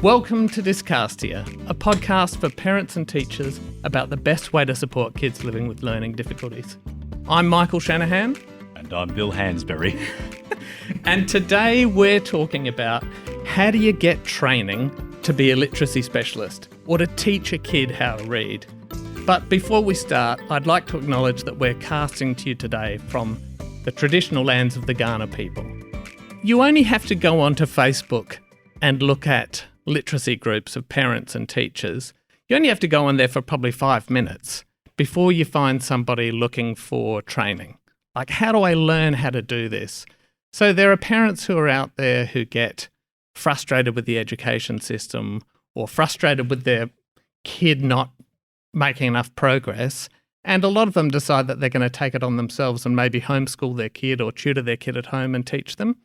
Welcome to Dyscastia, a podcast for parents and teachers about the best way to support kids living with learning difficulties. I'm Michael Shanahan. And I'm Bill Hansberry. And today we're talking about how do you get training to be a literacy specialist or to teach a kid how to read. But before we start, I'd like to acknowledge that we're casting to you today from the traditional lands of the Kaurna people. You only have to go onto Facebook and look at literacy groups of parents and teachers. You only have to go on there for probably 5 minutes before you find somebody looking for training. Like, how do I learn how to do this? So there are parents who are out there who get frustrated with the education system or frustrated with their kid not making enough progress. And a lot of them decide that they're going to take it on themselves and maybe homeschool their kid or tutor their kid at home and teach them.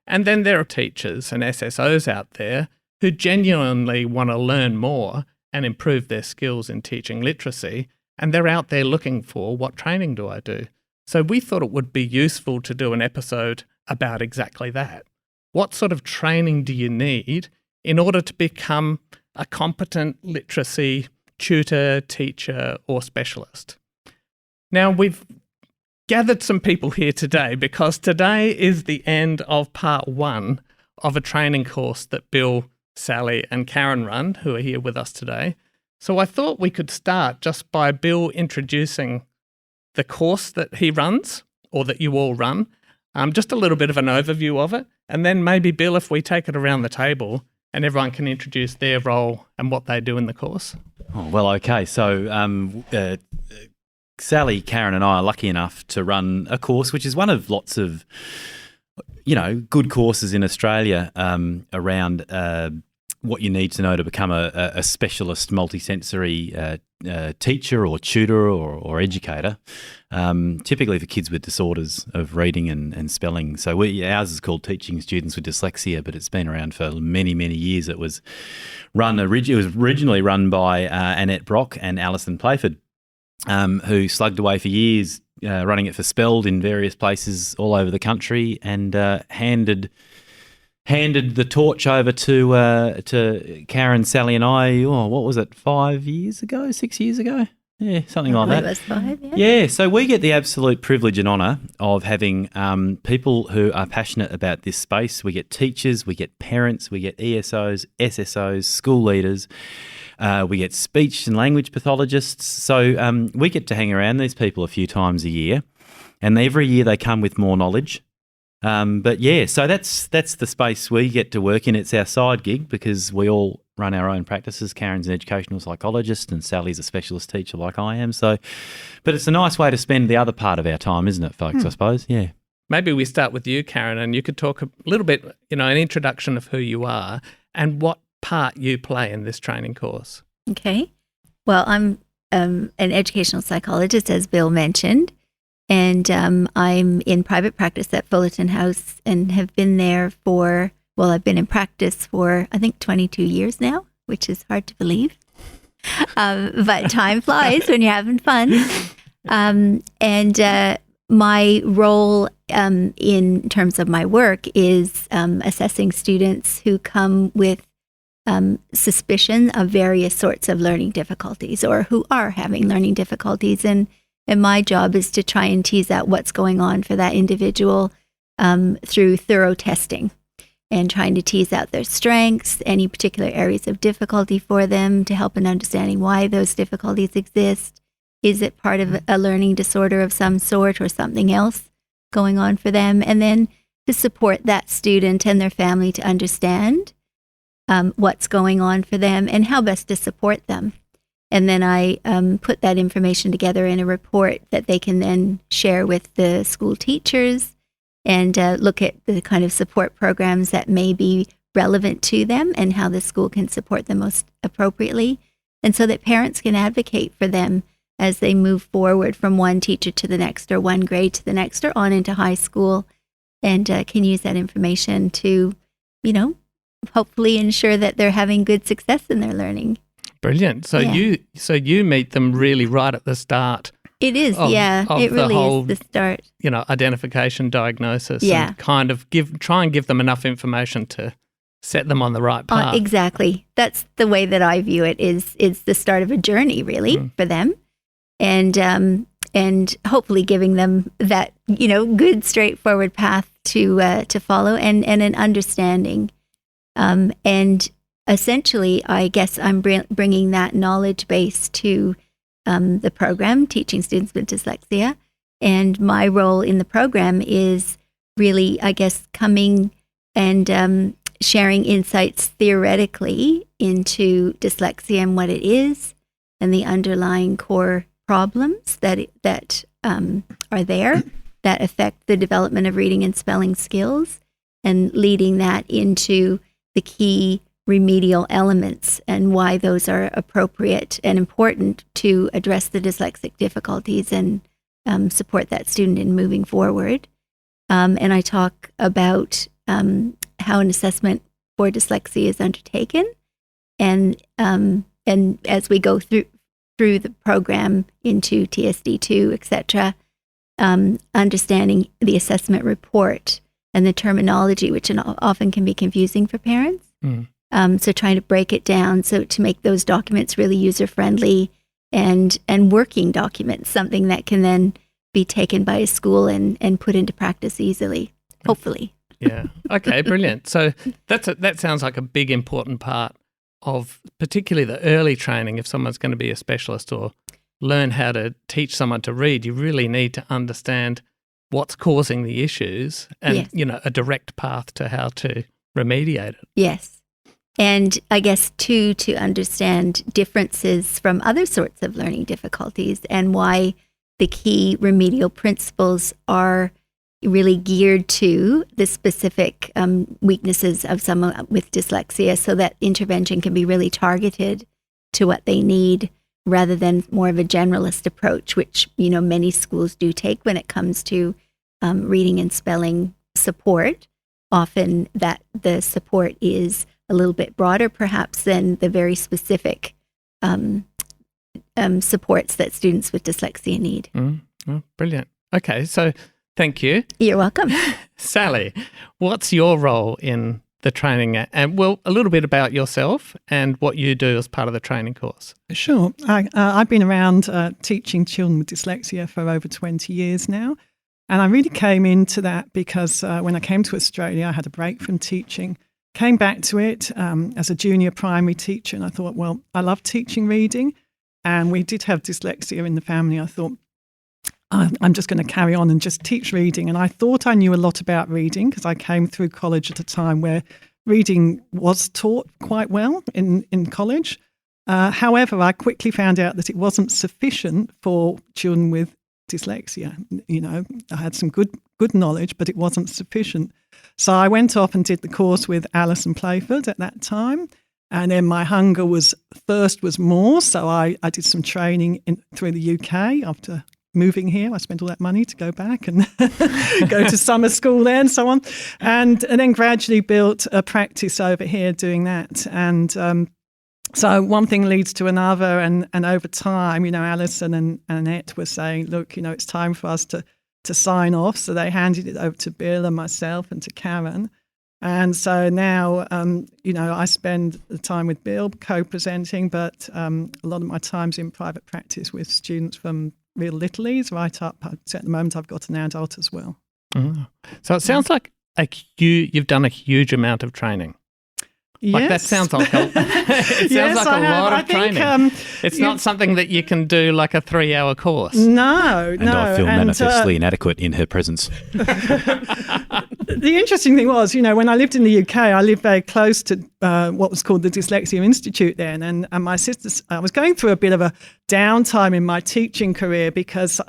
And then there are teachers and SSOs out there who genuinely want to learn more and improve their skills in teaching literacy. And they're out there looking for, what training do I do? So we thought it would be useful to do an episode about exactly that. What sort of training do you need in order to become a competent literacy tutor, teacher, or specialist? Now, we've gathered some people here today because today is the end of part 1 of a training course that Bill, Sally, and Karen run, who are here with us today. So I thought we could start just by Bill introducing the course that he runs, or that you all run, just a little bit of an overview of it, and then maybe, Bill, if we take it around the table and everyone can introduce their role and what they do in the course. Oh, well, okay. So Sally, Karen and I are lucky enough to run a course which is one of lots of, good courses in Australia around what you need to know to become a specialist multisensory teacher or tutor or educator, typically for kids with disorders of reading and spelling. So ours is called Teaching Students with Dyslexia, but it's been around for many, many years. It was originally run by Annette Brock and Alison Playford, who slugged away for years running it for Spelled in various places all over the country, and handed the torch over to Karen, Sally and I, what was it, 5 years ago, 6 years ago? Yeah, something like that. It was 5, yeah. Yeah, so we get the absolute privilege and honour of having people who are passionate about this space. We get teachers, we get parents, we get ESOs, SSOs, school leaders, we get speech and language pathologists. So we get to hang around these people a few times a year, and every year they come with more knowledge. But yeah, so that's the space we get to work in. It's our side gig because we all run our own practices. Karen's an educational psychologist and Sally's a specialist teacher like I am. So, but it's a nice way to spend the other part of our time, isn't it, folks, I suppose? Yeah. Maybe we start with you, Karen, and you could talk a little bit, an introduction of who you are and what part you play in this training course. Okay. Well, I'm an educational psychologist, as Bill mentioned. And I'm in private practice at Fullarton House and have been there I've been in practice for, I think, 22 years now, which is hard to believe. But time flies when you're having fun. And my role in terms of my work is assessing students who come with suspicion of various sorts of learning difficulties or who are having learning difficulties. And my job is to try and tease out what's going on for that individual through thorough testing and trying to tease out their strengths, any particular areas of difficulty for them, to help in understanding why those difficulties exist. Is it part of a learning disorder of some sort or something else going on for them? And then to support that student and their family to understand what's going on for them and how best to support them. And then I put that information together in a report that they can then share with the school teachers and look at the kind of support programs that may be relevant to them and how the school can support them most appropriately. And so that parents can advocate for them as they move forward from one teacher to the next or one grade to the next or on into high school, and can use that information to, hopefully ensure that they're having good success in their learning. Brilliant. So you meet them really right at the start. It is, it really is the start. Identification, diagnosis, and kind of try and give them enough information to set them on the right path. Exactly. That's the way that I view it. Is the start of a journey, really, for them, and hopefully giving them that good straightforward path to follow and an understanding, and essentially, I guess I'm bringing that knowledge base to the program, teaching students with dyslexia, and my role in the program is really, I guess, coming and sharing insights theoretically into dyslexia and what it is, and the underlying core problems that are there that affect the development of reading and spelling skills, and leading that into the key remedial elements and why those are appropriate and important to address the dyslexic difficulties and support that student in moving forward. And I talk about how an assessment for dyslexia is undertaken, and as we go through the program into TSD2, etc., understanding the assessment report and the terminology, which often can be confusing for parents. So trying to break it down to make those documents really user-friendly and working documents, something that can then be taken by a school and put into practice easily, hopefully. Yeah. Okay, brilliant. So that sounds like a big important part of particularly the early training. If someone's going to be a specialist or learn how to teach someone to read, you really need to understand what's causing the issues and, a direct path to how to remediate it. Yes. And I guess, too, to understand differences from other sorts of learning difficulties and why the key remedial principles are really geared to the specific weaknesses of someone with dyslexia, so that intervention can be really targeted to what they need rather than more of a generalist approach, which, many schools do take when it comes to reading and spelling support. Often that the support is a little bit broader, perhaps, than the very specific supports that students with dyslexia need. Oh, brilliant. Okay, so thank you. You're welcome. Sally, what's your role in the training? And, a little bit about yourself and what you do as part of the training course. Sure. I've been around teaching children with dyslexia for over 20 years now. And I really came into that because when I came to Australia, I had a break from teaching, came back to it as a junior primary teacher. And I thought, well, I love teaching reading. And we did have dyslexia in the family. I thought, I'm just going to carry on and just teach reading. And I thought I knew a lot about reading because I came through college at a time where reading was taught quite well in college. However, I quickly found out that it wasn't sufficient for children with dyslexia. I had some good knowledge, but it wasn't sufficient. So I went off and did the course with Alison Playford at that time. And then my hunger was more. So I did some training through the UK after moving here. I spent all that money to go back and go to summer school there and so on. And then gradually built a practice over here doing that. And so one thing leads to another. And over time, Alison and Annette were saying, look, it's time for us to sign off. So they handed it over to Bill and myself and to Karen. And so now, I spend the time with Bill co-presenting, but a lot of my time's in private practice with students from real littlies right up. So at the moment, I've got an adult as well. Oh. So it sounds like you've done a huge amount of training. Yes. Like that sounds like a lot of training. It's not something that you can do like a 3-hour course. No. And I feel manifestly inadequate in her presence. The interesting thing was, when I lived in the UK, I lived very close to what was called the Dyslexia Institute then. And my sisters, I was going through a bit of a downtime in my teaching career because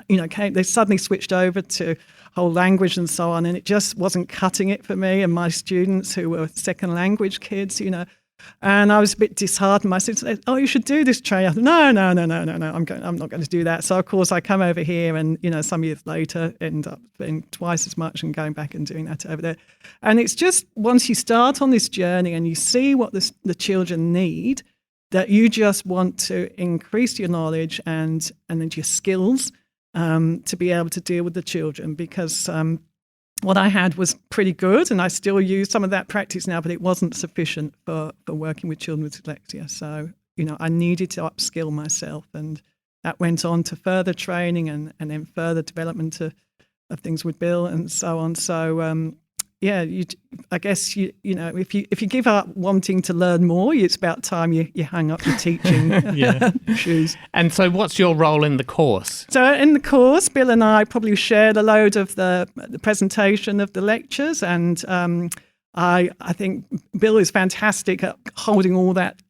they suddenly switched over to whole language and so on, and it just wasn't cutting it for me and my students who were second language kids, and I was a bit disheartened. My sister said, "Oh, you should do this training." I thought, no, I'm not going to do that. So of course I come over here, and some years later end up spending twice as much and going back and doing that over there. And it's just once you start on this journey and you see what the children need, that you just want to increase your knowledge and then your skills. To be able to deal with the children, because what I had was pretty good, and I still use some of that practice now, but it wasn't sufficient for working with children with dyslexia. So, I needed to upskill myself, and that went on to further training and then further development of things with Bill and so on. So, I guess if you give up wanting to learn more, it's about time you hang up your teaching shoes. And so, what's your role in the course? So, in the course, Bill and I probably shared a load of the presentation of the lectures, and I think Bill is fantastic at holding all that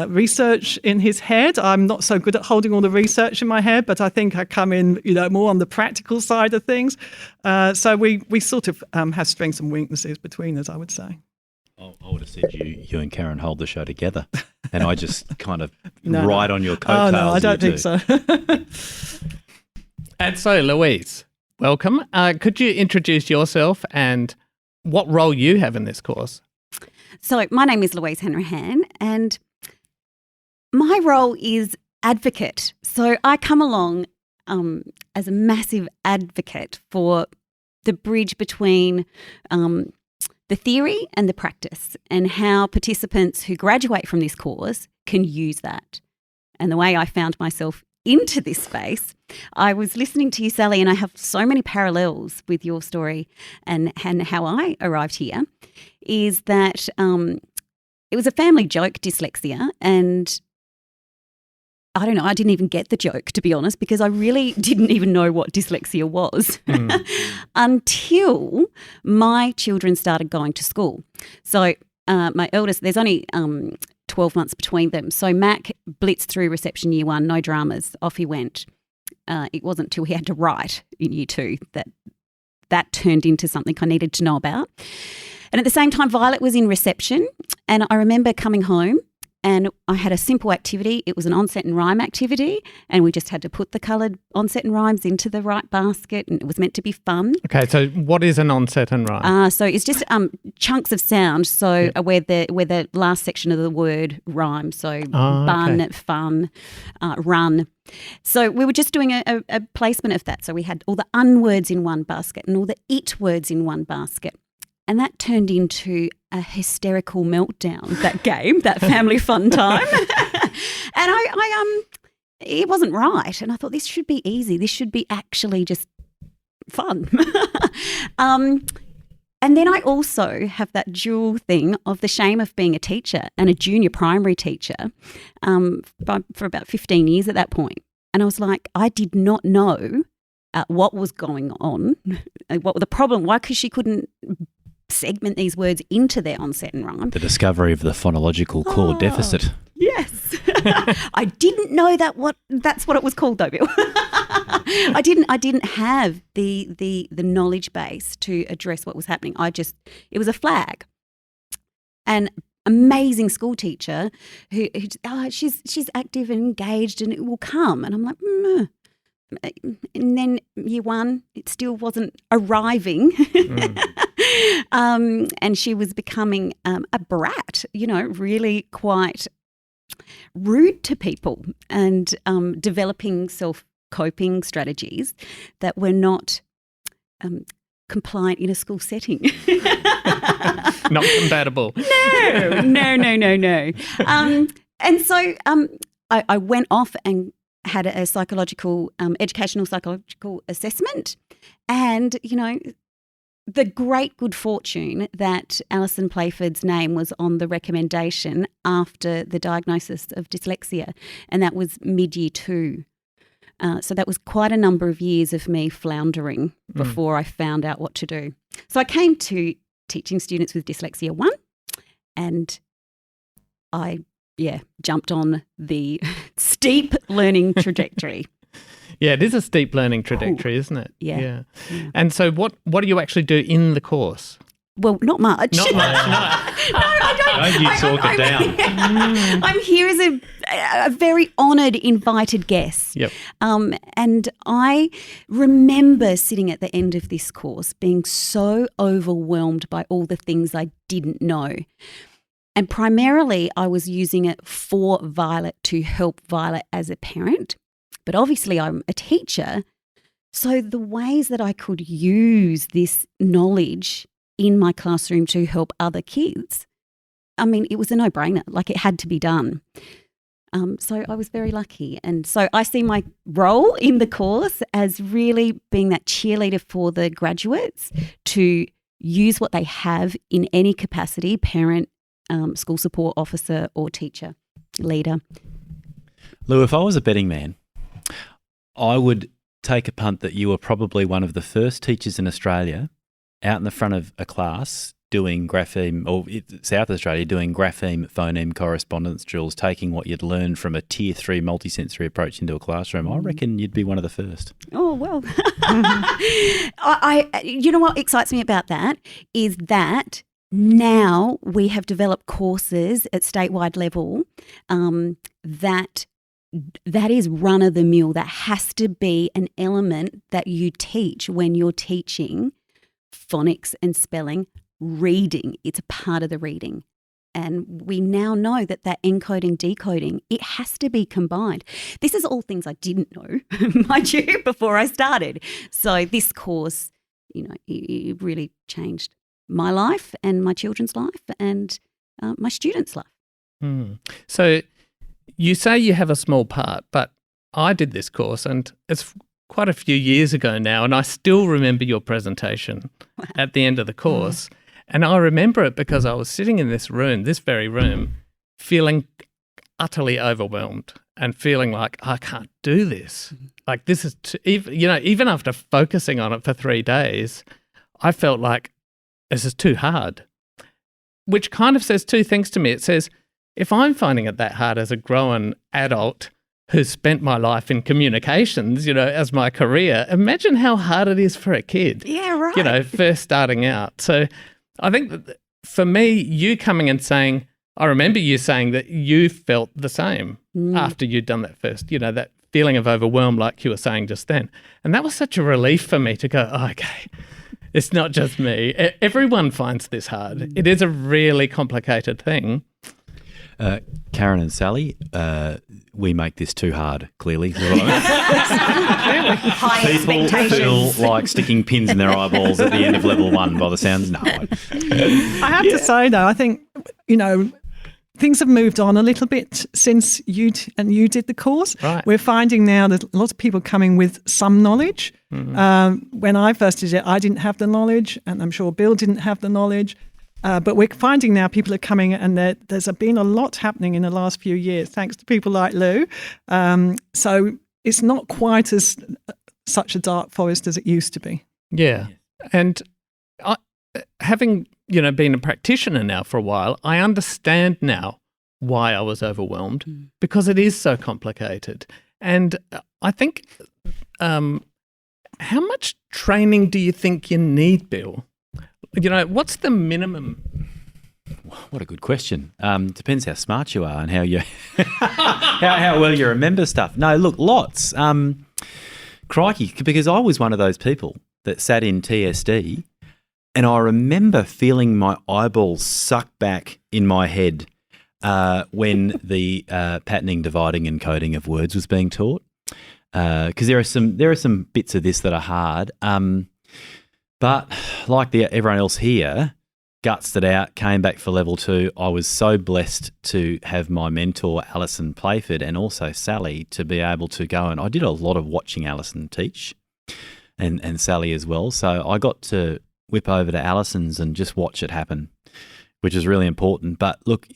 research in his head. I'm not so good at holding all the research in my head, but I think I come in, more on the practical side of things. So we sort of have strengths and weaknesses between us, I would say. I would have said you and Karen hold the show together, and I just kind of ride on your coattails. Oh, no, I don't think so. And so, Louise, welcome. Could you introduce yourself and what role you have in this course? So, my name is Louise Hanrahan, and my role is advocate. So I come along as a massive advocate for the bridge between the theory and the practice, and how participants who graduate from this course can use that. And the way I found myself into this space, I was listening to you, Sally, and I have so many parallels with your story and how I arrived here, is that it was a family joke, dyslexia, and I don't know, I didn't even get the joke, to be honest, because I really didn't even know what dyslexia was until my children started going to school. So my eldest, there's only 12 months between them. So Mac blitzed through reception year 1, no dramas, off he went. It wasn't till he had to write in year 2 that turned into something I needed to know about. And at the same time, Violet was in reception, and I remember coming home and I had a simple activity. It was an onset and rhyme activity, and we just had to put the coloured onset and rhymes into the right basket, and it was meant to be fun. Okay, so what is an onset and rhyme? So it's just chunks of sound, so where the last section of the word rhymes, so bun, fun, run. So we were just doing a placement of that. So we had all the un words in one basket and all the it words in one basket. And that turned into a hysterical meltdown, that game, that family fun time. And it wasn't right. And I thought, this should be easy. This should be actually just fun. And then I also have that dual thing of the shame of being a teacher and a junior primary teacher for about 15 years at that point. And I was like, I did not know what was going on, what the problem, why, because she couldn't segment these words into their onset and rhyme. The discovery of the phonological chord deficit. Yes. I didn't know that's what it was called though, Bill. I didn't have the knowledge base to address what was happening. It was a flag. And amazing school teacher who she's active and engaged and it will come. And I'm like, And then year 1, it still wasn't arriving. And she was becoming a brat, really quite rude to people and developing self-coping strategies that were not compliant in a school setting. Not compatible. No. And so I went off and had a educational psychological assessment, and the great good fortune that Alison Playford's name was on the recommendation after the diagnosis of dyslexia, and that was mid-year 2. So that was quite a number of years of me floundering before I found out what to do. So I came to teaching students with dyslexia 1, and I jumped on the steep learning trajectory. Yeah, it is a steep learning trajectory, isn't it? Yeah. And so what do you actually do in the course? Well, not much. Not much, no. No, I don't. Don't you talk it down. I'm here as a very honoured invited guest. Yep. And I remember sitting at the end of this course being so overwhelmed by all the things I didn't know. And primarily I was using it for Violet to help Violet as a parent. But obviously I'm a teacher, So the ways that I could use this knowledge in my classroom to help other kids, I mean, it was a no-brainer. Like, it had to be done. So I was very lucky. And so I see my role in the course as really being that cheerleader for the graduates to use what they have in any capacity, parent, school support officer or teacher, leader. Lou, if I was a betting man, I would take a punt that you were probably one of the first teachers in Australia out in the front of a class doing grapheme, or South Australia doing grapheme phoneme correspondence drills, taking what you'd learned from a tier 3 multisensory approach into a classroom. I reckon you'd be one of the first. Oh, well. You know what excites me about that is that now we have developed courses at statewide level that is run-of-the-mill. That has to be an element that you teach when you're teaching phonics and spelling. Reading, it's a part of the reading. And we now know that encoding, decoding, it has to be combined. This is all things I didn't know, mind you, before I started. So this course, it really changed my life and my children's life and my students' life. So you say you have a small part, but I did this course and it's quite a few years ago now, and I still remember your presentation at the end of the course. And I remember it because I was sitting in this very room, feeling utterly overwhelmed and feeling like I can't do this. Like, this is, even after focusing on it for 3 days, I felt like this is too hard, which kind of says two things to me. It says, if I'm finding it that hard as a grown adult who's spent my life in communications, as my career, imagine how hard it is for a kid. Yeah, right. First starting out. So I think that for me, you coming and saying, I remember you saying that you felt the same after you'd done that first, that feeling of overwhelm like you were saying just then. And that was such a relief for me to go, okay, it's not just me. Everyone finds this hard. It is a really complicated thing. Karen and Sally, we make this too hard, clearly. High People expectations. feel like sticking pins in their eyeballs at the end of level 1 by the sounds. No. I have to say, though, I think, things have moved on a little bit since you did the course. Right. We're finding now that a lot of people coming with some knowledge. When I first did it, I didn't have the knowledge, and I'm sure Bill didn't have the knowledge. But we're finding now people are coming, and there's been a lot happening in the last few years, thanks to people like Lou. So it's not quite as such a dark forest as it used to be. Yeah. And having, been a practitioner now for a while, I understand now why I was overwhelmed, because it is so complicated. And I think, how much training do you think you need, Bill? What's the minimum? What a good question. Depends how smart you are and how you how well you remember stuff. No, look, lots. Crikey, because I was one of those people that sat in TSD, and I remember feeling my eyeballs suck back in my head when the patterning, dividing, and coding of words was being taught. Because there are some bits of this that are hard. But like everyone else here, gutsed it out, came back for level 2. I was so blessed to have my mentor, Alison Playford, and also Sally, to be able to go. And I did a lot of watching Alison teach and Sally as well. So I got to whip over to Alison's and just watch it happen, which is really important. But look,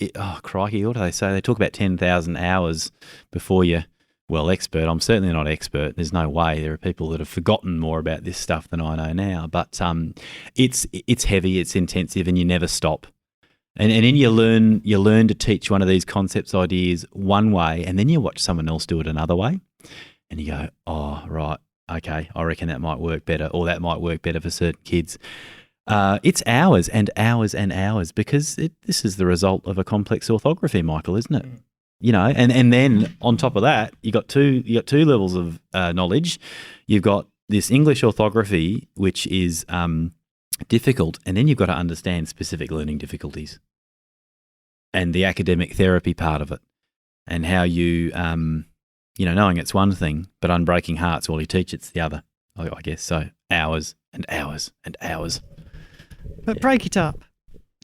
crikey, what do they say? They talk about 10,000 hours before you... Well, expert. I'm certainly not expert. There's no way. There are people that have forgotten more about this stuff than I know now. But it's heavy, it's intensive, and you never stop. And then you learn to teach one of these concepts, ideas one way, and then you watch someone else do it another way, and you go, oh, right, okay, I reckon that might work better, or that might work better for certain kids. It's hours and hours and hours, because this is the result of a complex orthography, Michael, isn't it? And then on top of that, you got two levels of knowledge. You've got this English orthography, which is difficult, and then you've got to understand specific learning difficulties and the academic therapy part of it, and how you, knowing it's one thing, but unbreaking hearts while you teach it's the other. I guess so. Hours and hours and hours. But break it up.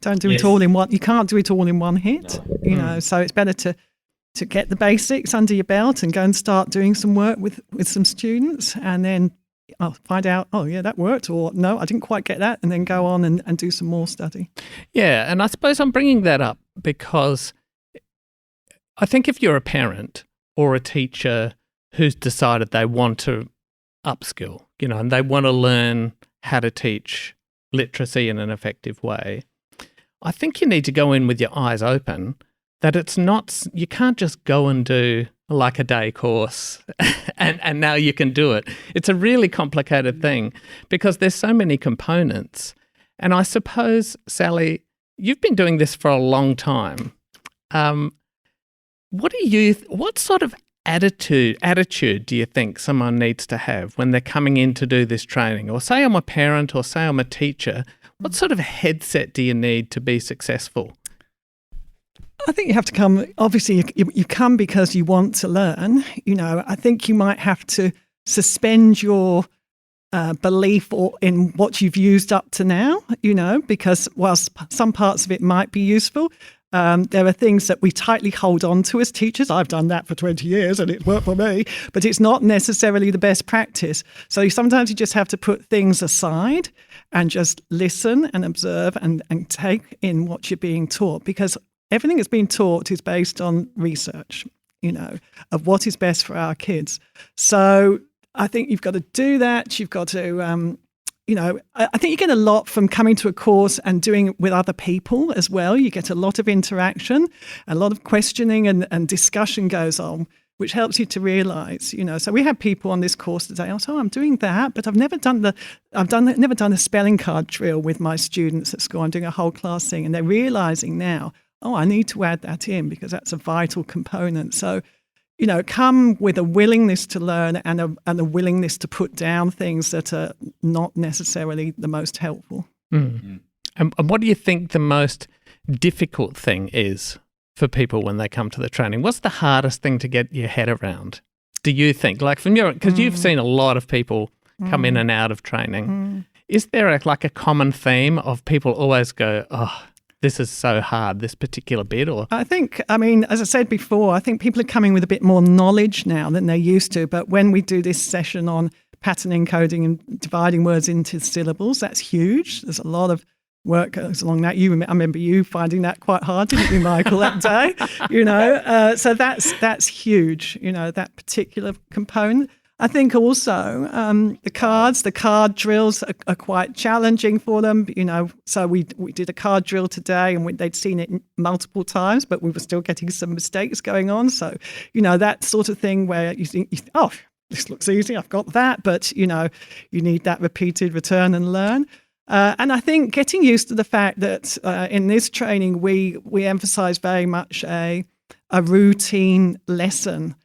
Don't do it all in one. You can't do it all in one hit, you know. So it's better to get the basics under your belt and go and start doing some work with some students, and then I'll find out, oh yeah, that worked, or no, I didn't quite get that, and then go on and do some more study. Yeah, and I suppose I'm bringing that up because I think if you're a parent or a teacher who's decided they want to upskill, you know, and they want to learn how to teach literacy in an effective way, I think you need to go in with your eyes open that it's not, you can't just go and do like a day course and now you can do it. It's a really complicated thing because there's so many components. And I suppose, Sally, you've been doing this for a long time. What sort of attitude do you think someone needs to have when they're coming in to do this training? Or say I'm a parent or say I'm a teacher, what sort of headset do you need to be successful? I think you have to come, obviously you come because you want to learn. You know, I think you might have to suspend your belief in what you've used up to now, you know, because whilst some parts of it might be useful, there are things that we tightly hold on to as teachers. I've done that for 20 years and it worked for me, but it's not necessarily the best practice. So sometimes you just have to put things aside and just listen and observe and take in what you're being taught, because everything that's been taught is based on research, you know, of what is best for our kids. So I think you've got to do that. You've got to, you know, I think you get a lot from coming to a course and doing it with other people as well. You get a lot of interaction, a lot of questioning and discussion goes on, which helps you to realise, you know. So we had people on this course today. I was, I'm doing that, but I've never done a spelling card drill with my students at school. I'm doing a whole class thing, and they're realising now, I need to add that in because that's a vital component. So, you know, come with a willingness to learn and a willingness to put down things that are not necessarily the most helpful. Mm. And what do you think the most difficult thing is for people when they come to the training? What's the hardest thing to get your head around, do you think? Like from your, because you've seen a lot of people come in and out of training. Is there a common theme of people always go, this is so hard, this particular bit? Or I think, as I said before, I think people are coming with a bit more knowledge now than they used to. But when we do this session on pattern encoding and dividing words into syllables, that's huge. There's a lot of work goes along that. I remember you finding that quite hard, didn't you, Michael, that day? You know, so that's huge, you know, that particular component. I think also the card drills are quite challenging for them, you know. So we did a card drill today and they'd seen it multiple times, but we were still getting some mistakes going on. So, you know, that sort of thing where you think, this looks easy, I've got that, but, you know, you need that repeated return and learn. And I think getting used to the fact that in this training, we emphasise very much a routine lesson.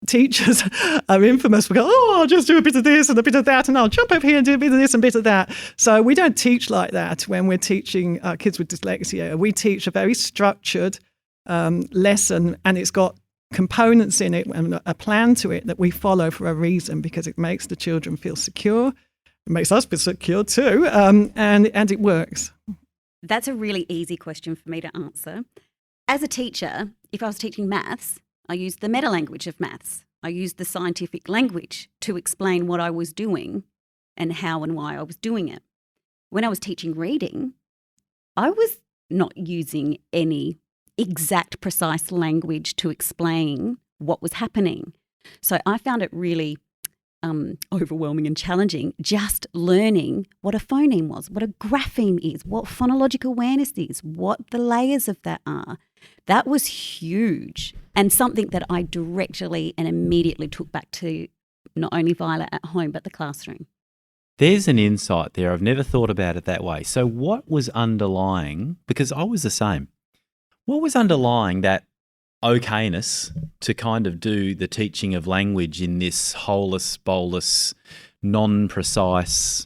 Teachers are infamous for going, I'll just do a bit of this and a bit of that, and I'll jump over here and do a bit of this and a bit of that. So we don't teach like that when we're teaching kids with dyslexia. We teach a very structured lesson, and it's got components in it and a plan to it that we follow for a reason, because it makes the children feel secure. It makes us feel secure too, and it works. That's a really easy question for me to answer. As a teacher, if I was teaching maths, I used the meta language of maths. I used the scientific language to explain what I was doing and how and why I was doing it. When I was teaching reading, I was not using any exact, precise language to explain what was happening. So I found it really overwhelming and challenging just learning what a phoneme was, what a grapheme is, what phonological awareness is, what the layers of that are. That was huge, and something that I directly and immediately took back to not only Violet at home, but the classroom. There's an insight there. I've never thought about it that way. So what was underlying, because I was the same, what was underlying that okayness to kind of do the teaching of language in this holus bolus, non-precise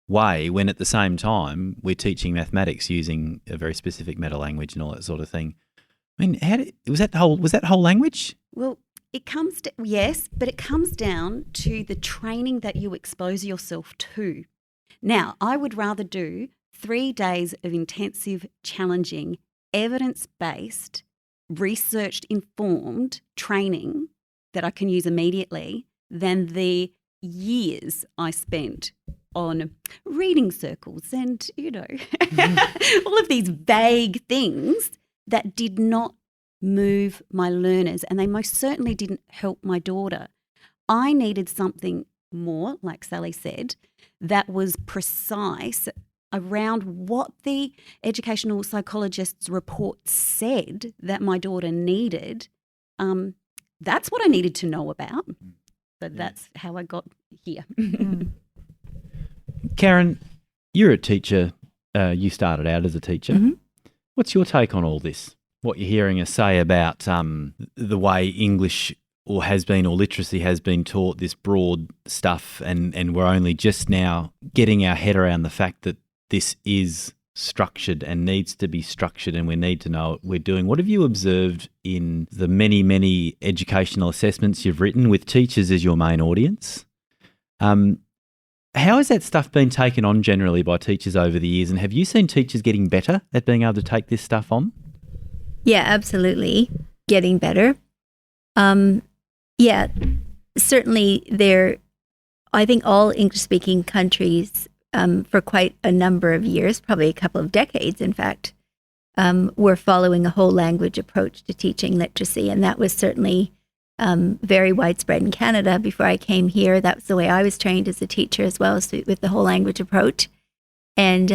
way, when at the same time we're teaching mathematics using a very specific meta language and all that sort of thing? I mean, was that whole language? Well, Yes, but it comes down to the training that you expose yourself to. Now, I would rather do 3 days of intensive, challenging, evidence-based, research-informed training that I can use immediately than the years I spent on reading circles and, all of these vague things that did not move my learners, and they most certainly didn't help my daughter. I needed something more, like Sally said, that was precise around what the educational psychologist's report said that my daughter needed. That's what I needed to know about. So that's how I got here. Karen, you're a teacher. You started out as a teacher. Mm-hmm. What's your take on all this? What you're hearing us say about the way English or literacy has been taught, this broad stuff, and we're only just now getting our head around the fact that this is structured and needs to be structured, and we need to know what we're doing. What have you observed in the many, many educational assessments you've written with teachers as your main audience? How has that stuff been taken on generally by teachers over the years, and have you seen teachers getting better at being able to take this stuff on? Yeah, absolutely. Getting better. Certainly I think all English-speaking countries for quite a number of years, probably a couple of decades, in fact, were following a whole language approach to teaching literacy. And that was certainly very widespread in Canada. Before I came here, that was the way I was trained as a teacher as well, as with the whole language approach. And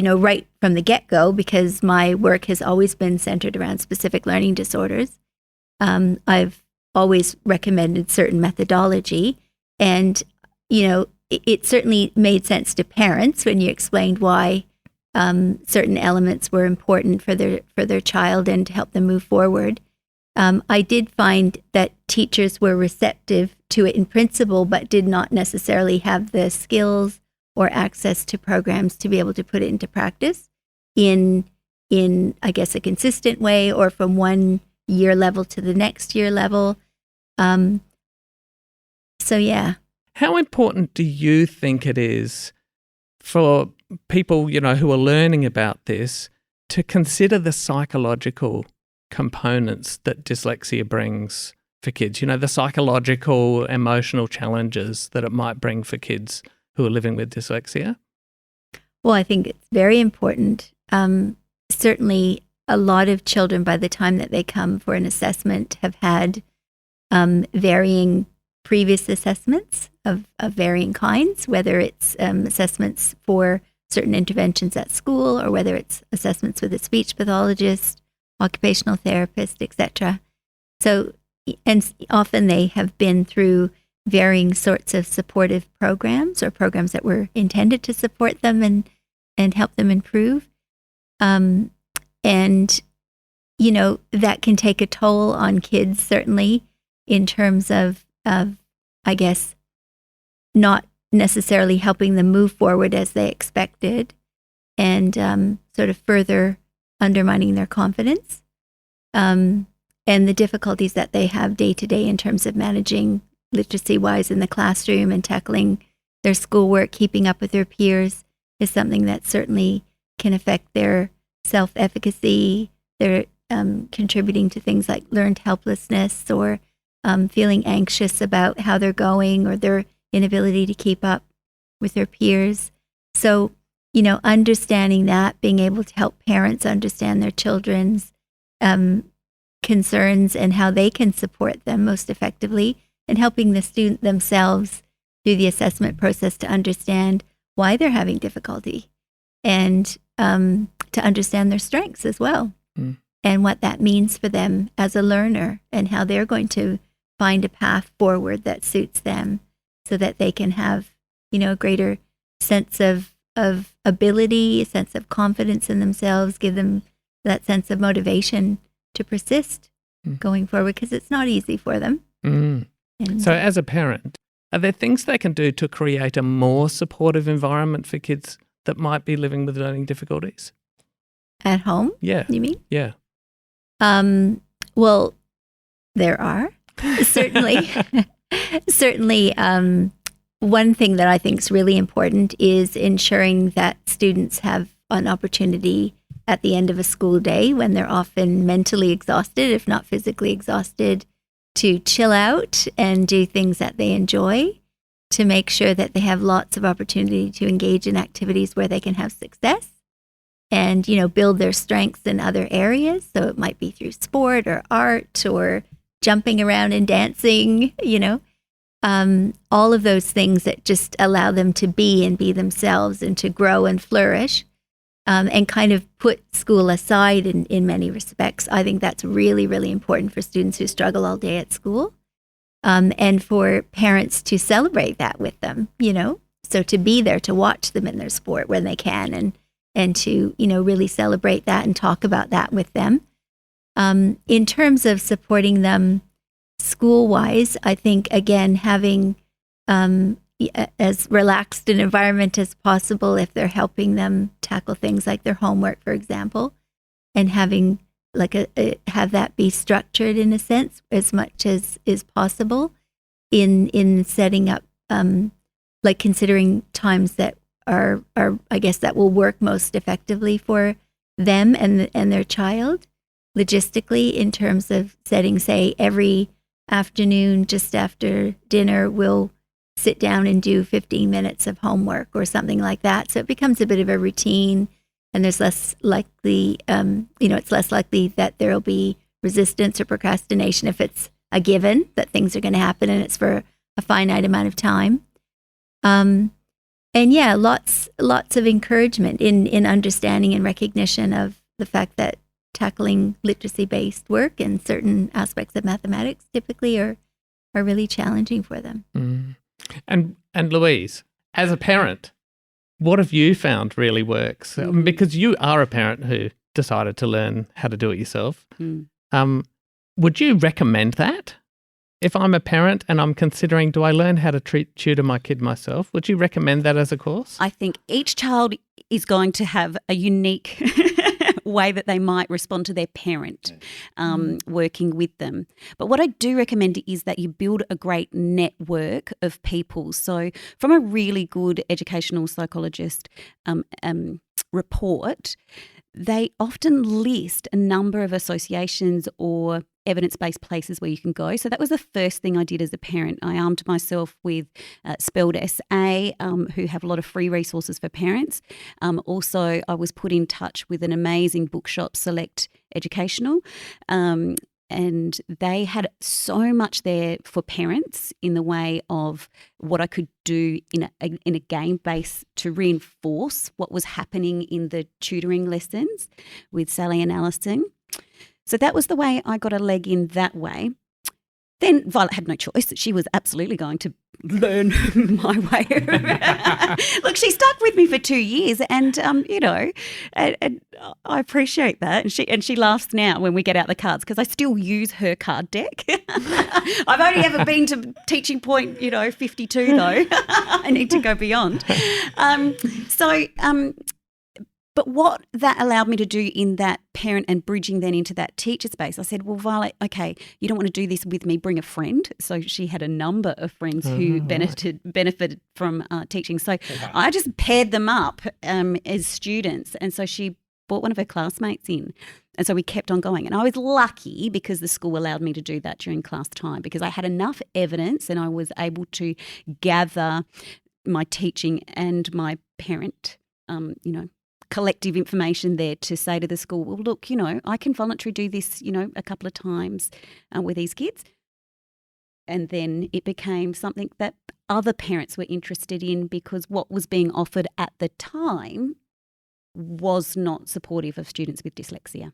right from the get-go, because my work has always been centered around specific learning disorders, I've always recommended certain methodology. And, it certainly made sense to parents when you explained why certain elements were important for their child and to help them move forward. I did find that teachers were receptive to it in principle, but did not necessarily have the skills or access to programs to be able to put it into practice in I guess, a consistent way, or from one year level to the next year level. Yeah. How important do you think it is for people, who are learning about this to consider the psychological components that dyslexia brings for kids? The psychological, emotional challenges that it might bring for kids who are living with dyslexia? Well, I think it's very important. Certainly, a lot of children, by the time that they come for an assessment, have had varying previous assessments of varying kinds, whether it's assessments for certain interventions at school, or whether it's assessments with a speech pathologist, occupational therapist, etc. So, and often they have been through varying sorts of supportive programs, or programs that were intended to support them and help them improve. That can take a toll on kids, certainly, in terms of I guess, not necessarily helping them move forward as they expected, and sort of further undermining their confidence, and the difficulties that they have day to day in terms of managing literacy-wise in the classroom and tackling their schoolwork, keeping up with their peers, is something that certainly can affect their self-efficacy. They're contributing to things like learned helplessness, or feeling anxious about how they're going, or their inability to keep up with their peers. So, understanding that, being able to help parents understand their children's concerns and how they can support them most effectively, and helping the student themselves through the assessment process to understand why they're having difficulty, and to understand their strengths as well, and what that means for them as a learner, and how they're going to find a path forward that suits them, so that they can have, a greater sense of ability, a sense of confidence in themselves, give them that sense of motivation to persist going forward, because it's not easy for them. So as a parent, are there things they can do to create a more supportive environment for kids that might be living with learning difficulties? At home? Yeah. You mean? Yeah. Well, There are. Certainly. Certainly, one thing that I think is really important is ensuring that students have an opportunity at the end of a school day when they're often mentally exhausted, if not physically exhausted, to chill out and do things that they enjoy, to make sure that they have lots of opportunity to engage in activities where they can have success and, build their strengths in other areas. So it might be through sport or art or jumping around and dancing, all of those things that just allow them to be and be themselves and to grow and flourish, and kind of put school aside in many respects. I think that's really, really important for students who struggle all day at school, and for parents to celebrate that with them, so to be there to watch them in their sport when they can and to, really celebrate that and talk about that with them. In terms of supporting them school-wise, I think, again, having as relaxed an environment as possible if they're helping them tackle things like their homework, for example, and having have that be structured in a sense as much as is possible in setting up, considering times that are I guess that will work most effectively for them and their child logistically, in terms of setting, say, every afternoon just after dinner we'll sit down and do 15 minutes of homework or something like that. So it becomes a bit of a routine, and there's less likely, it's less likely that there'll be resistance or procrastination if it's a given that things are going to happen and it's for a finite amount of time. And yeah, lots of encouragement in understanding and recognition of the fact that tackling literacy-based work and certain aspects of mathematics typically are really challenging for them. Mm. And Louise, as a parent, what have you found really works? Because you are a parent who decided to learn how to do it yourself. Would you recommend that? If I'm a parent and I'm considering, do I learn how to tutor my kid myself? Would you recommend that as a course? I think each child is going to have a unique way that they might respond to their parent working with them. But what I do recommend is that you build a great network of people. So from a really good educational psychologist report, they often list a number of associations or evidence-based places where you can go. So that was the first thing I did as a parent. I armed myself with Spelled SA, who have a lot of free resources for parents. Also, I was put in touch with an amazing bookshop, Select Educational, and they had so much there for parents in the way of what I could do in a game base to reinforce what was happening in the tutoring lessons with Sally and Alison. So that was the way I got a leg in that way. Then Violet had no choice. She was absolutely going to learn my way. Look, she stuck with me for 2 years, and and I appreciate that. And she laughs now when we get out the cards because I still use her card deck. I've only ever been to teaching point, 52 though. I need to go beyond. But what that allowed me to do in that parent and bridging then into that teacher space, I said, well, Violet, okay, you don't want to do this with me, bring a friend. So she had a number of friends who benefited from teaching. So I just paired them up as students. And so she brought one of her classmates in. And so we kept on going. And I was lucky because the school allowed me to do that during class time because I had enough evidence and I was able to gather my teaching and my parent, collective information there to say to the school, well, look, I can voluntarily do this, a couple of times with these kids. And then it became something that other parents were interested in because what was being offered at the time was not supportive of students with dyslexia.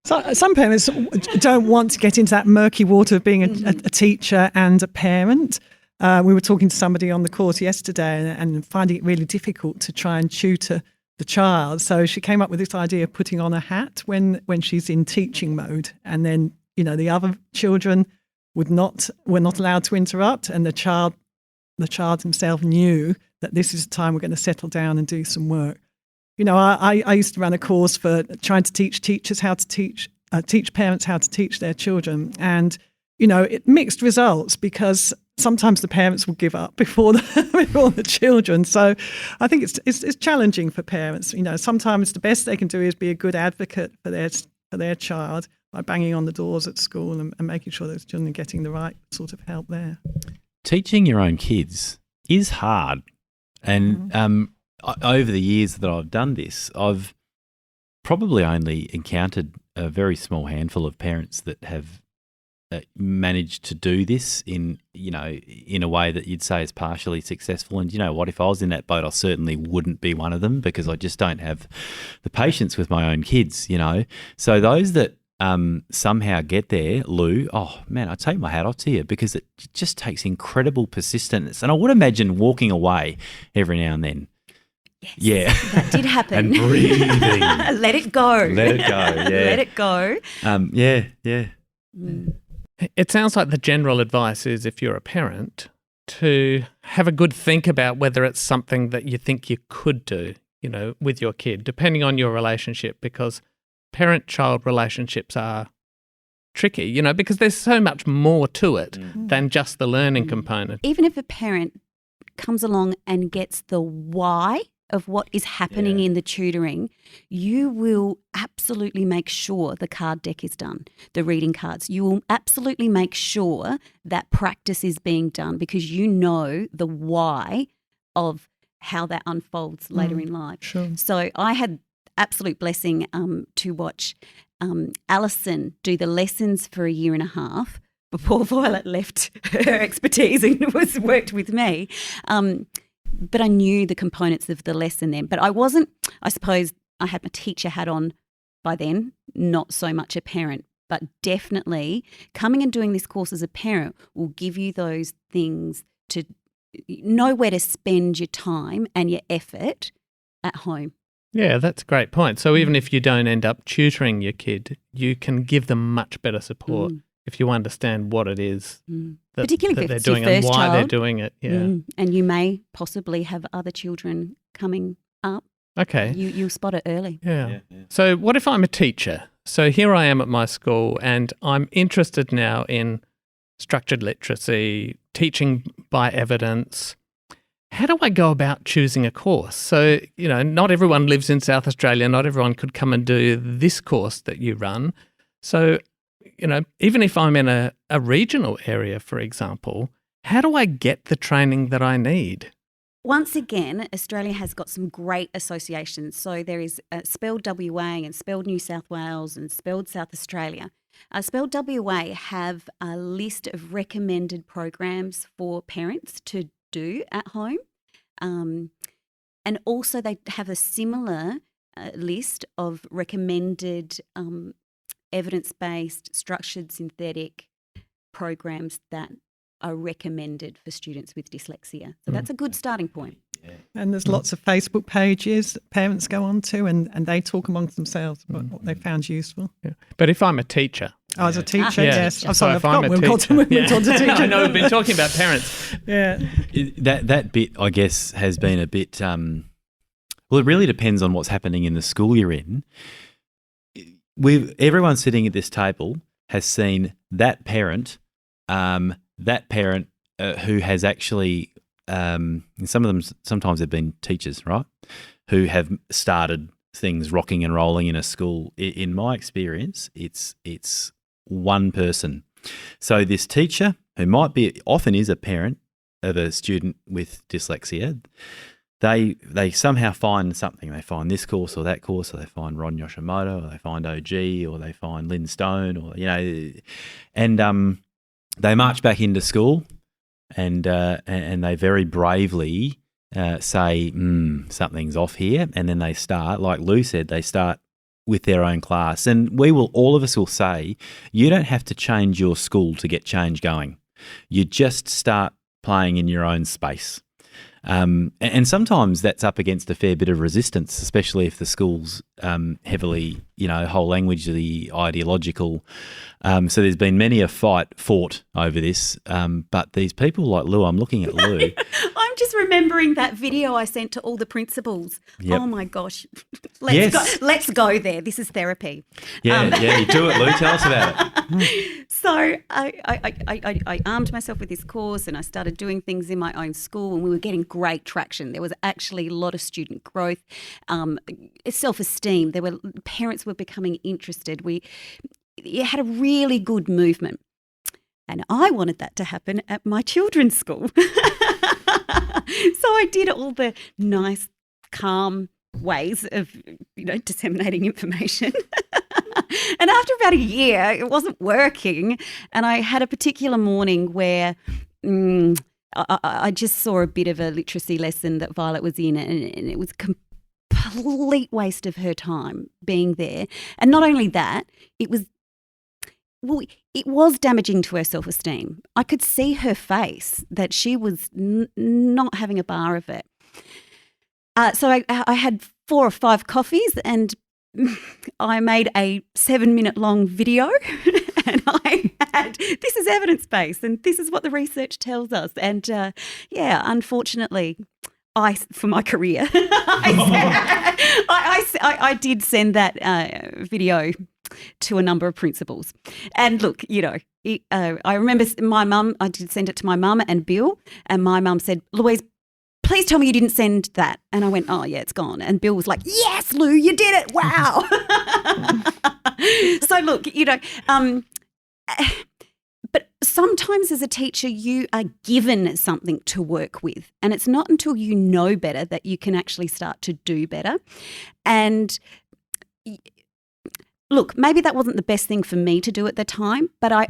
So some parents don't want to get into that murky water of being a teacher and a parent. We were talking to somebody on the course yesterday and finding it really difficult to try and tutor the child. So she came up with this idea of putting on a hat when she's in teaching mode, and then the other children were not allowed to interrupt, and the child himself knew that this is the time we're going to settle down and do some work. I used to run a course for trying to teach teachers how to teach parents how to teach their children, and mixed results, because sometimes the parents will give up before the children. So I think it's challenging for parents. Sometimes the best they can do is be a good advocate for their child by banging on the doors at school and making sure those children are getting the right sort of help there. Teaching your own kids is hard. And over the years that I've done this, I've probably only encountered a very small handful of parents that have managed to do this in a way that you'd say is partially successful. And you know what, if I was in that boat, I certainly wouldn't be one of them, because I just don't have the patience with my own kids, So those that somehow get there, Lou, oh man, I take my hat off to you, because it just takes incredible persistence. And I would imagine walking away every now and then. Yes, yeah, that did happen. And breathing. Let it go. Let it go. Yeah. Let it go. Yeah. Mm. It sounds like the general advice is, if you're a parent, to have a good think about whether it's something that you think you could do, with your kid, depending on your relationship, because parent-child relationships are tricky, because there's so much more to it than just the learning component. Even if a parent comes along and gets the why of what is happening in the tutoring, you will absolutely make sure the card deck is done, the reading cards. You will absolutely make sure that practice is being done, because you know the why of how that unfolds later in life. Sure. So I had absolute blessing to watch Alison do the lessons for a year and a half before Violet left her expertise and worked with me. But I knew the components of the lesson then. But I suppose I had my teacher hat on by then, not so much a parent. But definitely coming and doing this course as a parent will give you those things to know where to spend your time and your effort at home. Yeah, that's a great point. So even if you don't end up tutoring your kid, you can give them much better support if you understand what it is that, particularly that if they're it's doing your and first why child. they're doing it. Yeah. And you may possibly have other children coming up. Okay. You'll spot it early. Yeah. So what if I'm a teacher? So here I am at my school and I'm interested now in structured literacy, teaching by evidence. How do I go about choosing a course? So, not everyone lives in South Australia. Not everyone could come and do this course that you run. So, even if I'm in a regional area, for example, how do I get the training that I need? Once again, Australia has got some great associations. So there is Spelled WA and Spelled New South Wales and Spelled South Australia. Spelled WA have a list of recommended programs for parents to do at home. And also they have a similar list of recommended evidence-based, structured, synthetic programs that are recommended for students with dyslexia. So that's a good starting point. Yeah. And there's lots of Facebook pages that parents go on to and they talk amongst themselves about what they found useful. Yeah. But if I'm a teacher... Oh, as a teacher, yes. I'm So sorry, if I'm a we've got teacher... to teacher. I know, we've been talking about parents. Yeah. That bit, I guess, has been a bit... well, it really depends on what's happening in the school you're in. Everyone sitting at this table has seen that parent who has actually, and some of them, sometimes they've been teachers, right, who have started things rocking and rolling in a school. In my experience, it's one person. So this teacher, who often is a parent of a student with dyslexia, they somehow find something. They find this course or that course, or they find Ron Yoshimoto, or they find OG, or they find Lynn Stone, or and they march back into school, and they very bravely say something's off here, and then they start, like Lou said, they start with their own class, and all of us will say, you don't have to change your school to get change going. You just start playing in your own space. And sometimes that's up against a fair bit of resistance, especially if the school's heavily, whole languagely ideological. So there's been many a fight fought over this. But these people like Lou, I'm looking at Lou. I'm just remembering that video I sent to all the principals. Yep. Oh my gosh. Let's go there. This is therapy. Yeah, you do it, Lou. Tell us about it. So I armed myself with this course and I started doing things in my own school, and we were getting great traction. There was actually a lot of student growth, self-esteem. Parents were becoming interested. It had a really good movement. And I wanted that to happen at my children's school. So I did all the nice, calm ways of, disseminating information. And after about a year, it wasn't working. And I had a particular morning where I just saw a bit of a literacy lesson that Violet was in, and it was a complete waste of her time being there. And not only that, it was damaging to her self-esteem. I could see her face that she was not having a bar of it. So I had 4 or 5 coffees and I made a 7-minute long video and I had, this is evidence-based and this is what the research tells us. And unfortunately, for my career, I did send that video to a number of principals. And look, I remember my mum, I did send it to my mum and Bill, and my mum said, Louise, please tell me you didn't send that. And I went, oh, yeah, it's gone. And Bill was like, yes, Lou, you did it. Wow. So look, but sometimes as a teacher, you are given something to work with. And it's not until you know better that you can actually start to do better. And look, maybe that wasn't the best thing for me to do at the time, but I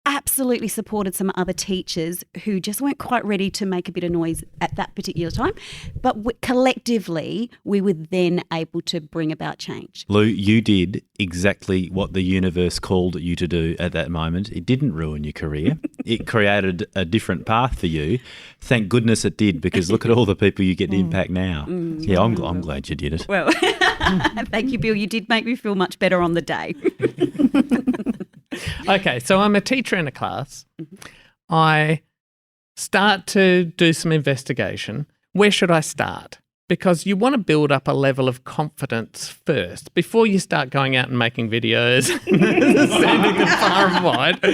absolutely supported some other teachers who just weren't quite ready to make a bit of noise at that particular time. But collectively, we were then able to bring about change. Lou, you did exactly what the universe called you to do at that moment. It didn't ruin your career. It created a different path for you. Thank goodness it did, because look at all the people you get to impact now. Yeah, I'm glad you did it. Well, thank you, Bill. You did make me feel much better on the day. Okay, so I'm a teacher in a class. I start to do some investigation. Where should I start? Because you want to build up a level of confidence first before you start going out and making videos, sending them far and wide,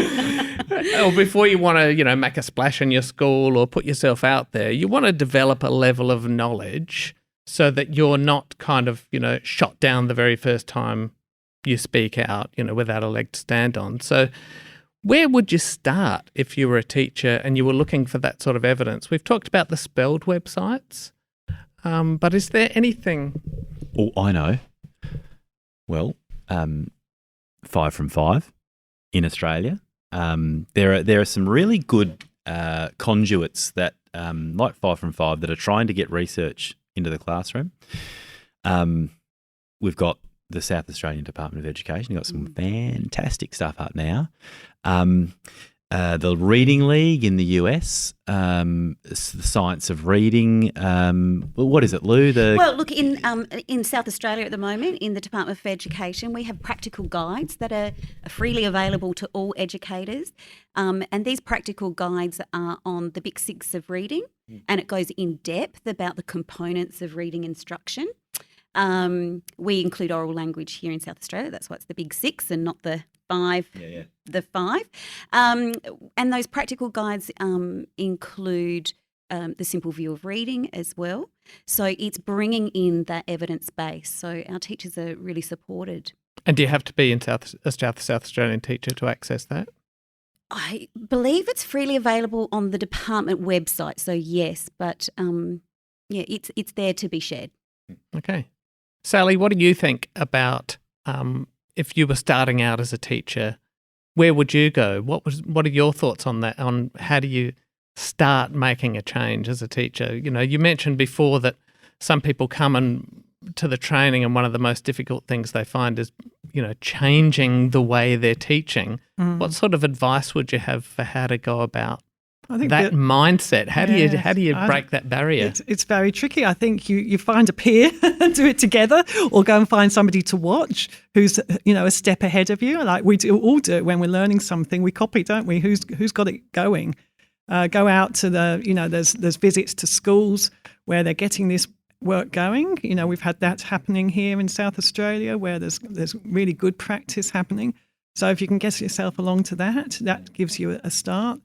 or before you want to, make a splash in your school or put yourself out there. You want to develop a level of knowledge so that you're not kind of, shot down the very first time you speak out, without a leg to stand on. So where would you start if you were a teacher and you were looking for that sort of evidence? We've talked about the spelled websites, but is there anything? Oh, I know. Well, 5 from 5 in Australia. There are some really good conduits that, like 5 from 5, that are trying to get research into the classroom. We've got the South Australian Department of Education. You've got some fantastic stuff up now. The Reading League in the US, the Science of Reading. What is it, Lou? Well, look, in South Australia at the moment, in the Department of Education, we have practical guides that are freely available to all educators. And these practical guides are on the Big 6 of reading, and it goes in depth about the components of reading instruction. We include oral language here in South Australia. That's why it's the Big 6 and not the 5. Yeah. The 5. And those practical guides include the simple view of reading as well. So it's bringing in that evidence base. So our teachers are really supported. And do you have to be a South Australian teacher to access that? I believe it's freely available on the department website. So yes, but it's there to be shared. Okay. Sally, what do you think about if you were starting out as a teacher, where would you go? What are your thoughts on that, on how do you start making a change as a teacher? You mentioned before that some people come to the training and one of the most difficult things they find is, changing the way they're teaching. What sort of advice would you have for how to go about I think that mindset? How do you break that barrier? It's very tricky. I think you find a peer and do it together, or go and find somebody to watch who's a step ahead of you. Like we all do it when we're learning something. We copy, don't we? Who's got it going? Go out to there's visits to schools where they're getting this work going. We've had that happening here in South Australia where there's really good practice happening. So if you can get yourself along to that gives you a start.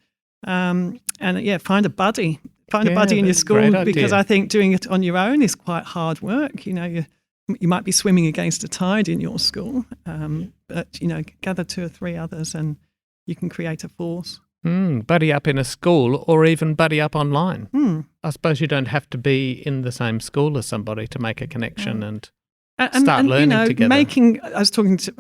Find a buddy. Find a buddy in your school, because I think doing it on your own is quite hard work. You might be swimming against the tide in your school, but gather 2 or 3 others and you can create a force. Buddy up in a school or even buddy up online. I suppose you don't have to be in the same school as somebody to make a connection and start learning together. I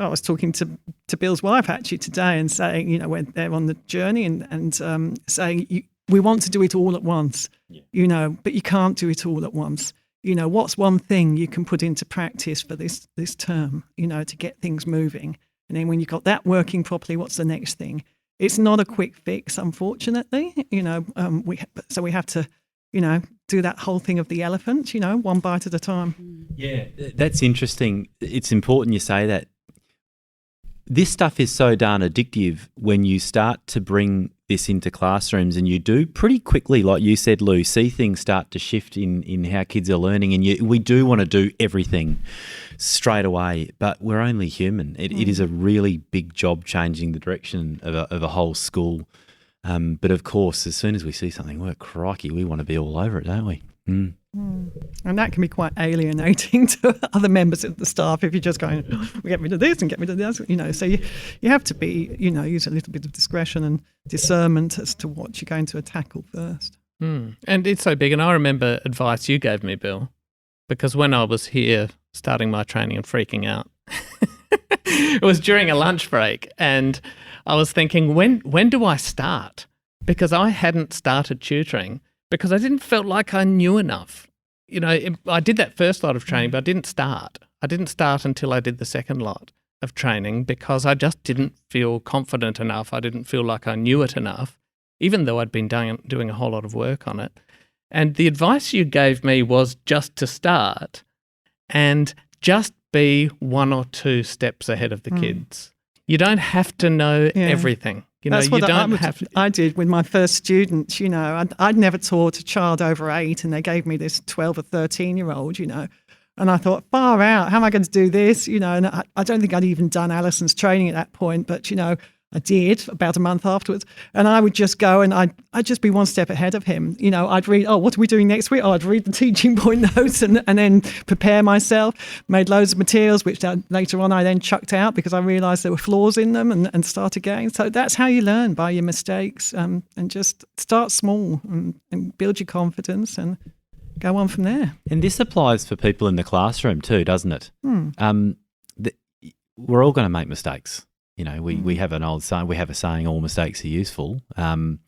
was talking to Bill's wife actually today and saying, when they're on the journey and saying we want to do it all at once, but you can't do it all at once. What's one thing you can put into practice for this term, to get things moving? And then when you've got that working properly, what's the next thing? It's not a quick fix, unfortunately. So we have to, do that whole thing of the elephant, one bite at a time. Yeah, that's interesting. It's important you say that. This stuff is so darn addictive when you start to bring this into classrooms, and you do pretty quickly, like you said, Lou, see things start to shift in how kids are learning, and we do want to do everything straight away, but we're only human. It is a really big job changing the direction of a whole school. But of course, as soon as we see something work, crikey, we want to be all over it, don't we? And that can be quite alienating to other members of the staff if you're just going, we get rid of this and get rid of this, So you have to be, use a little bit of discretion and discernment as to what you're going to tackle first. And it's so big. And I remember advice you gave me, Bill, because when I was here starting my training and freaking out, it was during a lunch break, and I was thinking, when do I start? Because I hadn't started tutoring because I didn't feel like I knew enough. I did that first lot of training, but I didn't start. I didn't start until I did the second lot of training because I just didn't feel confident enough. I didn't feel like I knew it enough, even though I'd been doing a whole lot of work on it. And the advice you gave me was just to start and just be 1 or 2 steps ahead of the kids. You don't have to know everything. That's what I did with my first students. I'd never taught a child over 8, and they gave me this 12 or 13-year-old, and I thought, far out, how am I going to do this? And I don't think I'd even done Alison's training at that point, but, I did about a month afterwards, and I would just go and I'd just be 1 step ahead of him. I'd read, what are we doing next week? I'd read the teaching point notes and then prepare myself, made loads of materials, which later on I then chucked out because I realised there were flaws in them and start again. So that's how you learn, by your mistakes, and just start small and build your confidence and go on from there. And this applies for people in the classroom too, doesn't it? We're all going to make mistakes. We have an old saying, we have a saying, all mistakes are useful. You're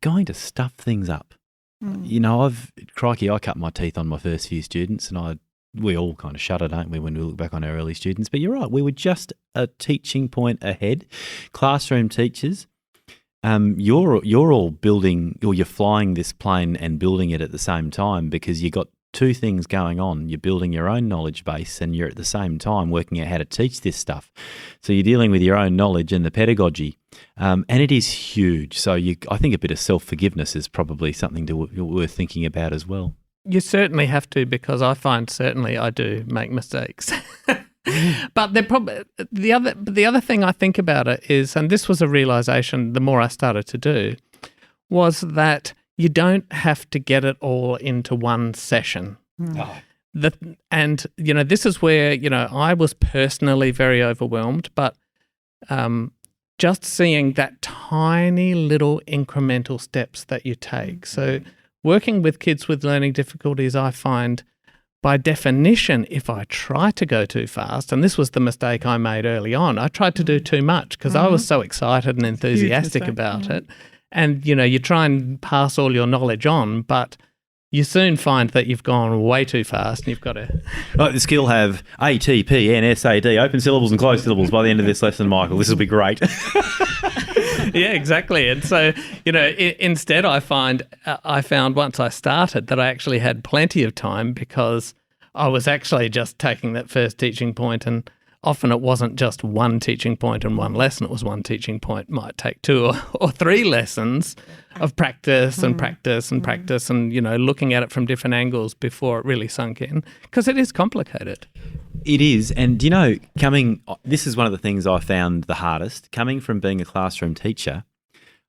going to stuff things up. I cut my teeth on my first few students, and we all kind of shudder, don't we, when we look back on our early students. But you're right, we were just a teaching point ahead. Classroom teachers, you're all building, or you're flying this plane and building it at the same time, because you got 2 things going on. You're building your own knowledge base, and you're at the same time working out how to teach this stuff. So you're dealing with your own knowledge and the pedagogy, and it is huge. So I think a bit of self-forgiveness is probably something worth thinking about as well. You certainly have to, because I find certainly I do make mistakes. But the other thing I think about it is, and this was a realisation the more I started to do, was that you don't have to get it all into one session. This is where, I was personally very overwhelmed, but just seeing that tiny little incremental steps that you take. So working with kids with learning difficulties, I find by definition, if I try to go too fast, and this was the mistake I made early on, I tried to do too much because I was so excited and enthusiastic about it. And, you try and pass all your knowledge on, but you soon find that you've gone way too fast and you've got to... Like the skill have A, T, P, N, S, A, D, open syllables and closed syllables by the end of this lesson, Michael. This will be great. Yeah, exactly. And so, instead I found once I started that I actually had plenty of time, because I was actually just taking that first teaching point and often it wasn't just one teaching point and one lesson. It was one teaching point might take 2 or 3 lessons of practice and practice and practice and, looking at it from different angles before it really sunk in, because it is complicated. It is. And, this is one of the things I found the hardest, coming from being a classroom teacher,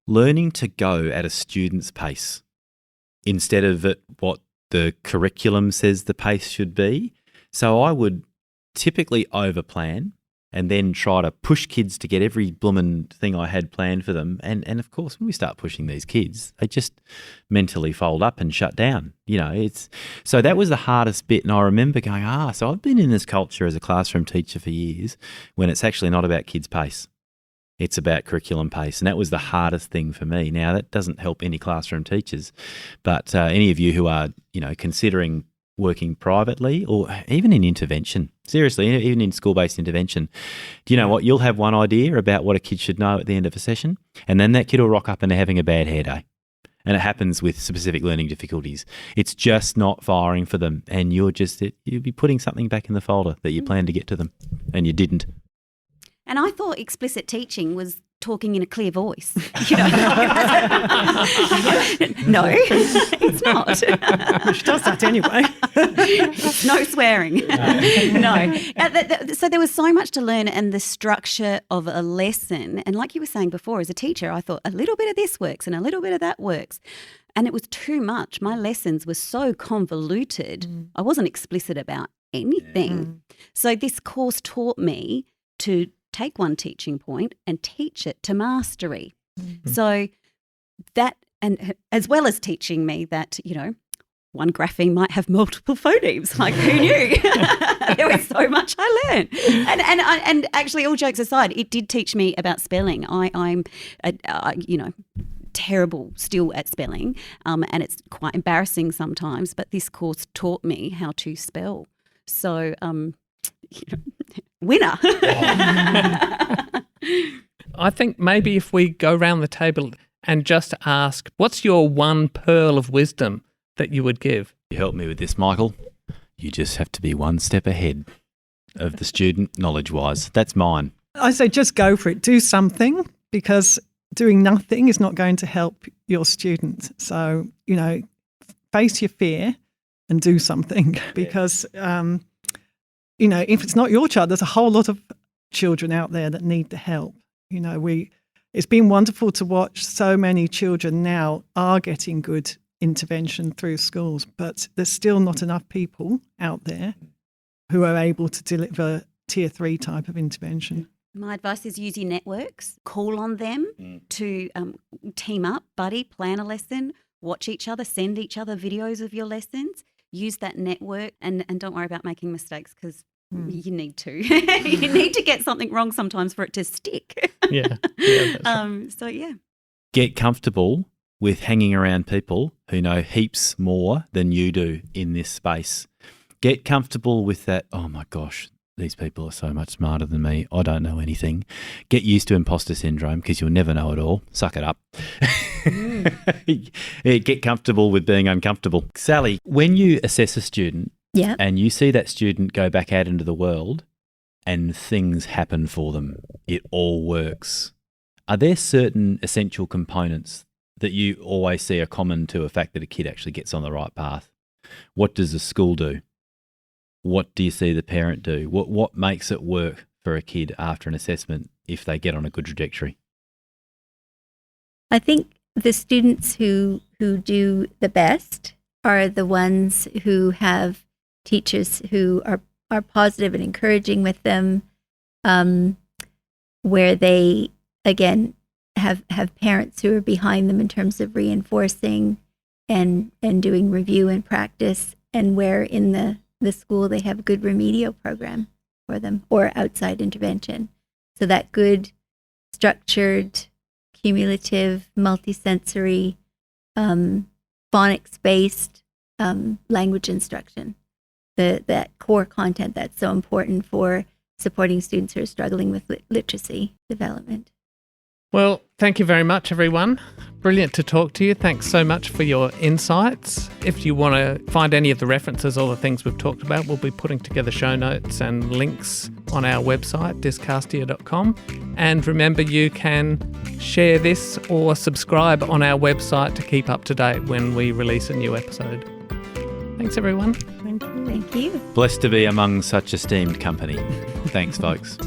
learning to go at a student's pace instead of at what the curriculum says the pace should be. So I would typically overplan and then try to push kids to get every bloomin' thing I had planned for them. And of course, when we start pushing these kids, they just mentally fold up and shut down. So that was the hardest bit. And I remember going, so I've been in this culture as a classroom teacher for years when it's actually not about kids' pace. It's about curriculum pace. And that was the hardest thing for me. Now, that doesn't help any classroom teachers, but any of you who are, considering working privately or even in intervention, seriously, even in school-based intervention, do you know what? You'll have one idea about what a kid should know at the end of a session, and then that kid will rock up and they're having a bad hair day. And it happens with specific learning difficulties. It's just not firing for them, and you'll be putting something back in the folder that you planned to get to them, and you didn't. And I thought explicit teaching was talking in a clear voice. No, it's not. She does that anyway. No swearing. No. So there was so much to learn, and the structure of a lesson. And like you were saying before, as a teacher, I thought a little bit of this works and a little bit of that works. And it was too much. My lessons were so convoluted. I wasn't explicit about anything. So this course taught me to take one teaching point and teach it to mastery. So that, and as well as teaching me that, one grapheme might have multiple phonemes. Like, who knew? There was so much I learned. And actually, all jokes aside, it did teach me about spelling. I'm terrible still at spelling, and it's quite embarrassing sometimes, but this course taught me how to spell. So, winner. I think maybe if we go around the table and just ask, what's your one pearl of wisdom that you would give? You help me with this, Michael. You just have to be one step ahead of the student knowledge-wise. That's mine. I say just go for it. Do something, because doing nothing is not going to help your student. So, face your fear and do something, because if it's not your child, there's a whole lot of children out there that need the help. It's been wonderful to watch so many children now are getting good intervention through schools, but there's still not enough people out there who are able to deliver tier 3 type of intervention. My advice is use your networks, call on them to team up, buddy, plan a lesson, watch each other, send each other videos of your lessons, use that network, and don't worry about making mistakes, because you need to. You need to get something wrong sometimes for it to stick. Yeah. That's right. So, yeah. Get comfortable with hanging around people who know heaps more than you do in this space. Get comfortable with that, oh my gosh, these people are so much smarter than me. I don't know anything. Get used to imposter syndrome, because you'll never know it all. Suck it up. Get comfortable with being uncomfortable. Sally, when you assess a student and you see that student go back out into the world and things happen for them, it all works. Are there certain essential components that you always see are common to a fact that a kid actually gets on the right path? What does the school do? What do you see the parent do? What makes it work for a kid after an assessment if they get on a good trajectory? I think the students who do the best are the ones who have teachers who are positive and encouraging with them, where they, again, have parents who are behind them in terms of reinforcing and doing review and practice, and where in the school they have a good remedial program for them or outside intervention. So that good, structured, cumulative, multisensory, phonics-based language instruction, that core content that's so important for supporting students who are struggling with literacy development. Well, thank you very much, everyone. Brilliant to talk to you. Thanks so much for your insights. If you want to find any of the references or the things we've talked about, we'll be putting together show notes and links on our website, discastia.com. And remember, you can share this or subscribe on our website to keep up to date when we release a new episode. Thanks, everyone. Thank you. Thank you. Blessed to be among such esteemed company. Thanks, folks.